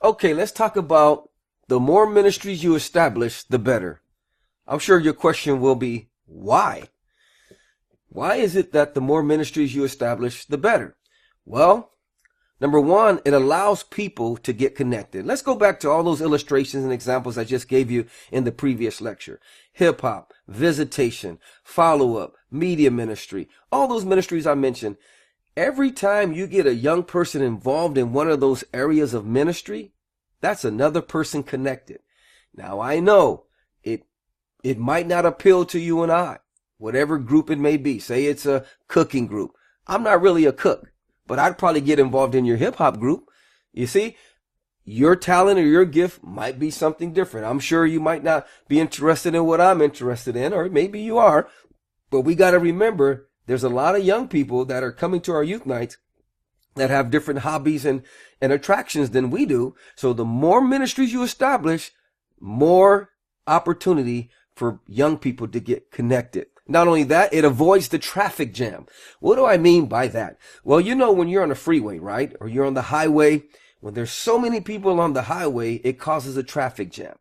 Okay, let's talk about the more ministries you establish, the better. I'm sure your question will be, why? Why is it that the more ministries you establish, the better? Well, number one, it allows people to get connected. Let's go back to all those illustrations and examples I just gave you in the previous lecture. Hip hop, visitation, follow up, media ministry, all those ministries I mentioned. Every time you get a young person involved in one of those areas of ministry, that's another person connected. Now I know it might not appeal to you and I, whatever group it may be. Say it's a cooking group. I'm not really a cook, but I'd probably get involved in your hip hop group. You see, your talent or your gift might be something different. I'm sure you might not be interested in what I'm interested in, or maybe you are, but we got to remember there's a lot of young people that are coming to our youth nights that have different hobbies and attractions than we do. So the more ministries you establish, more opportunity for young people to get connected. Not only that, it avoids the traffic jam. What do I mean by that? Well, you know, when you're on a freeway, right? Or you're on the highway, when there's so many people on the highway, it causes a traffic jam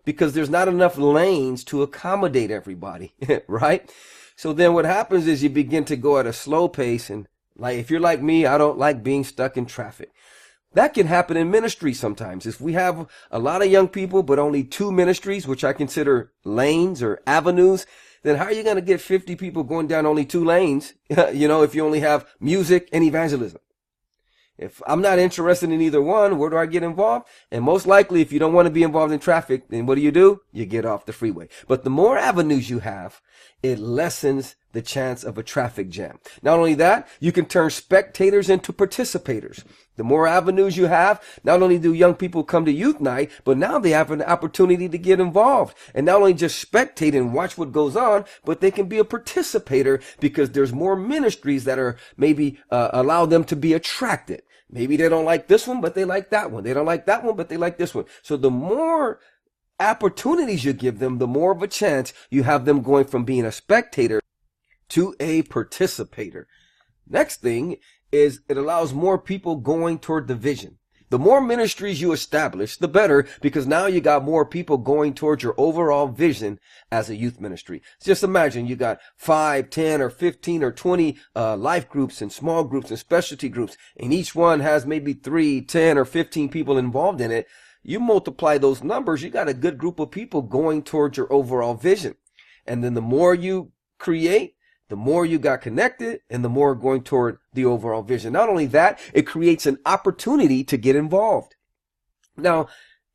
because there's not enough lanes to accommodate everybody, right? So then what happens is you begin to go at a slow pace, and like, if you're like me, I don't like being stuck in traffic. That can happen in ministry sometimes. If we have a lot of young people, but only two ministries, which I consider lanes or avenues, then how are you going to get 50 people going down only two lanes? You know, if you only have music and evangelism. If I'm not interested in either one, where do I get involved? And most likely, if you don't want to be involved in traffic, then what do? You get off the freeway. But the more avenues you have, it lessens the chance of a traffic jam. Not only that, you can turn spectators into participators. The more avenues you have, not only do young people come to youth night, but now they have an opportunity to get involved and not only just spectate and watch what goes on, but they can be a participator because there's more ministries that are maybe allow them to be attracted. Maybe they don't like this one, but they like that one. They don't like that one, but they like this one. So the more opportunities you give them, the more of a chance you have them going from being a spectator to a participator. Next thing is it allows more people going toward the vision. The more ministries you establish, the better, because now you got more people going towards your overall vision as a youth ministry. Just imagine you got 5, 10, or 15 or 20 life groups and small groups and specialty groups, and each one has maybe 3, 10, or 15 people involved in it. You multiply those numbers, you got a good group of people going towards your overall vision. And then the more you create, the more you got connected and the more going toward the overall vision. Not only that, it creates an opportunity to get involved. Now,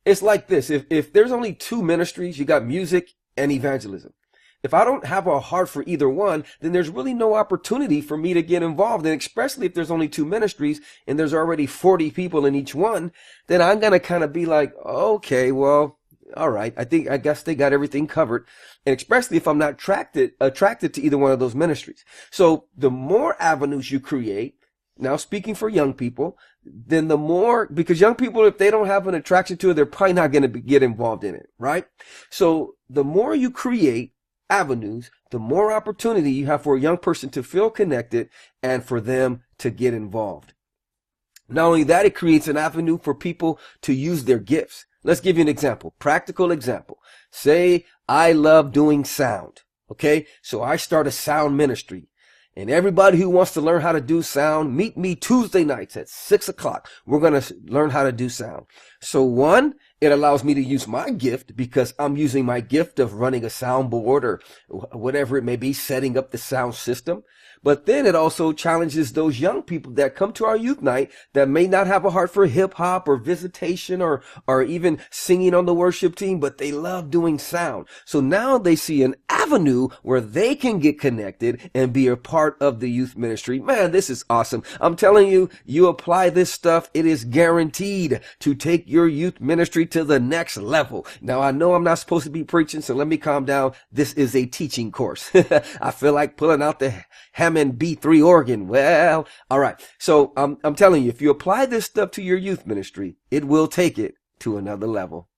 it's like this. If there's only two ministries, you got music and evangelism. If I don't have a heart for either one, then there's really no opportunity for me to get involved. And especially if there's only two ministries and there's already 40 people in each one, then I'm going to kind of be like, okay, well, all right, I guess they got everything covered. And especially if I'm not attracted to either one of those ministries. So the more avenues you create, now speaking for young people, then the more, because young people, if they don't have an attraction to it, they're probably not going to get involved in it, right? So the more you create avenues, the more opportunity you have for a young person to feel connected and for them to get involved. Not only that, it creates an avenue for people to use their gifts. Let's give you an example, practical example. Say I love doing sound. Okay. So I start a sound ministry and everybody who wants to learn how to do sound, meet me Tuesday nights at 6 o'clock. We're going to learn how to do sound. So one, it allows me to use my gift because I'm using my gift of running a soundboard or whatever it may be, setting up the sound system. But then it also challenges those young people that come to our youth night that may not have a heart for hip hop or visitation or even singing on the worship team, but they love doing sound. So now they see an avenue where they can get connected and be a part of the youth ministry. Man, this is awesome. I'm telling you, you apply this stuff, it is guaranteed to take your youth ministry to the next level. Now, I know I'm not supposed to be preaching, so let me calm down. This is a teaching course. I feel like pulling out the Hammond B3 organ. Well, all right. So I'm telling you, if you apply this stuff to your youth ministry, it will take it to another level.